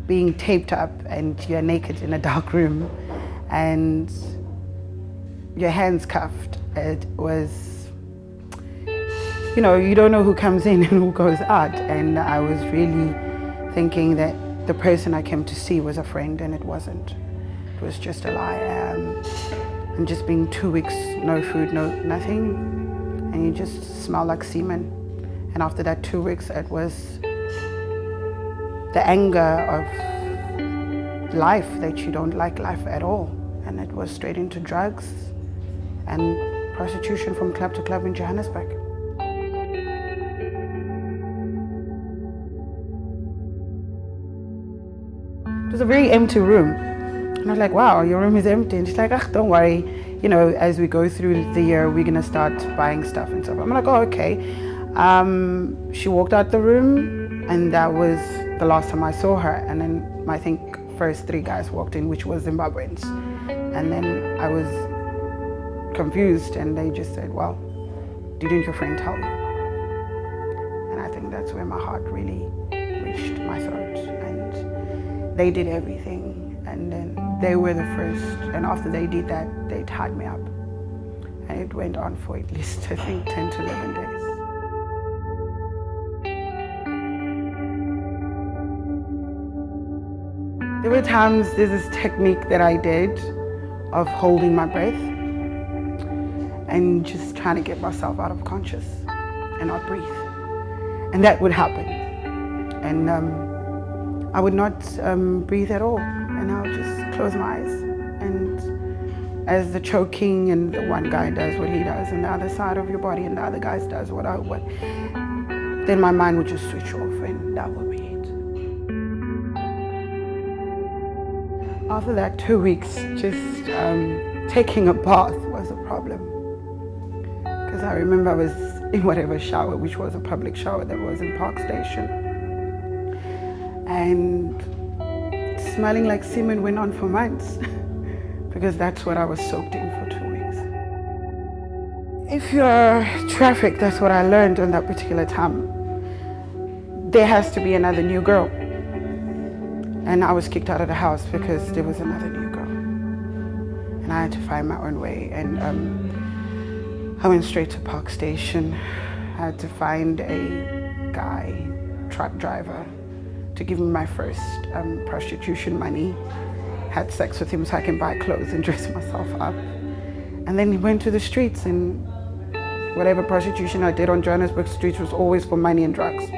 being taped up and you're naked in a dark room and your hands cuffed. It was, you know, you don't know who comes in and who goes out. And I was really thinking that the person I came to see was a friend, and it wasn't. It was just a lie. And just being 2 weeks, no food, nothing, and you just smell like semen. And after that 2 weeks, it was the anger of life, that you don't like life at all. And it was straight into drugs and prostitution from club to club in Johannesburg. It was a very empty room. And I was like, wow, your room is empty. And she's like, ah, don't worry. You know, as we go through the year, we're gonna start buying stuff and stuff. I'm like, oh, okay. She walked out the room, and that was the last time I saw her. And then I think first 3 guys walked in, which was Zimbabweans. And then I was confused, and they just said, well, didn't your friend tell you? And I think that's where my heart really reached my throat. And they did everything, and then they were the first, and after they did that, they tied me up. And it went on for at least, I think, 10 to 11 days. There were times, there's this technique that I did of holding my breath and just trying to get myself out of conscious and not breathe. And that would happen. And I would not breathe at all. And I would just close my eyes. And as the choking, and the one guy does what he does, and the other side of your body, and the other guy does what, then my mind would just switch off, and that would be it. After that 2 weeks, just taking a bath was a problem. Because I remember I was in whatever shower, which was a public shower that was in Park Station. And smelling like semen went on for months, because that's what I was soaked in for 2 weeks. If you're trafficked, that's what I learned on that particular time. There has to be another new girl. And I was kicked out of the house because there was another new girl. And I had to find my own way. And I went straight to Park Station. I had to find a guy, truck driver, to give me my first prostitution money. Had sex with him so I can buy clothes and dress myself up. And then he went to the streets, and whatever prostitution I did on Johannesburg streets was always for money and drugs.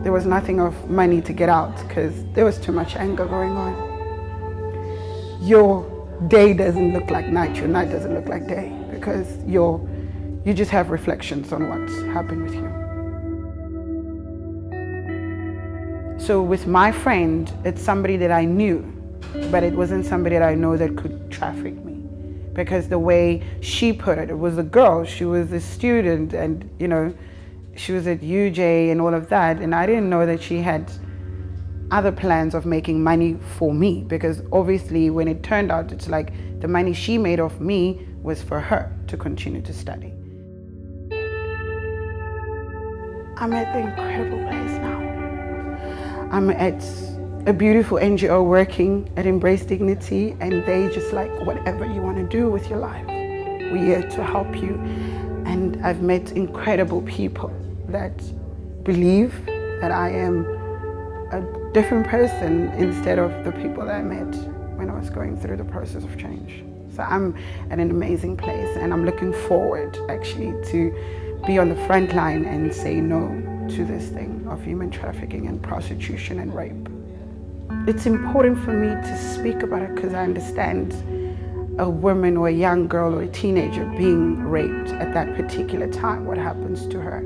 There was nothing of money to get out because there was too much anger going on. Your day doesn't look like night, your night doesn't look like day, because you just have reflections on what's happened with you. So with my friend, it's somebody that I knew, but it wasn't somebody that I know that could traffic me. Because the way she put it, it was a girl, she was a student, and you know, she was at UJ and all of that, and I didn't know that she had other plans of making money for me, because obviously when it turned out, it's like the money she made off me was for her to continue to study. I'm at the incredible place now. I'm at a beautiful NGO working at Embrace Dignity, and they just like, whatever you want to do with your life, we're here to help you. And I've met incredible people that believe that I am a different person instead of the people that I met when I was going through the process of change. So I'm at an amazing place, and I'm looking forward actually to be on the front line and say no to this thing of human trafficking and prostitution and rape. It's important for me to speak about it because I understand a woman or a young girl or a teenager being raped at that particular time, what happens to her.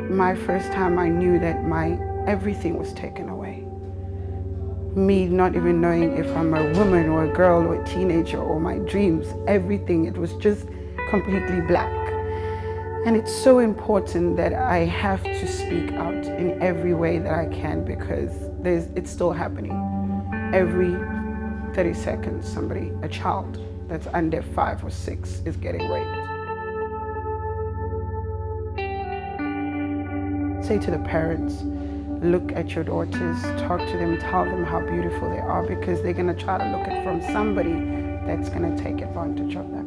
My first time I knew that everything was taken away. Me not even knowing if I'm a woman or a girl or a teenager or my dreams, everything, it was just completely black. And it's so important that I have to speak out in every way that I can, because it's still happening. Every 30 seconds, a child that's under 5 or 6 is getting raped. Say to the parents, look at your daughters, talk to them, tell them how beautiful they are, because they're going to try to look at from somebody that's going to take advantage of that.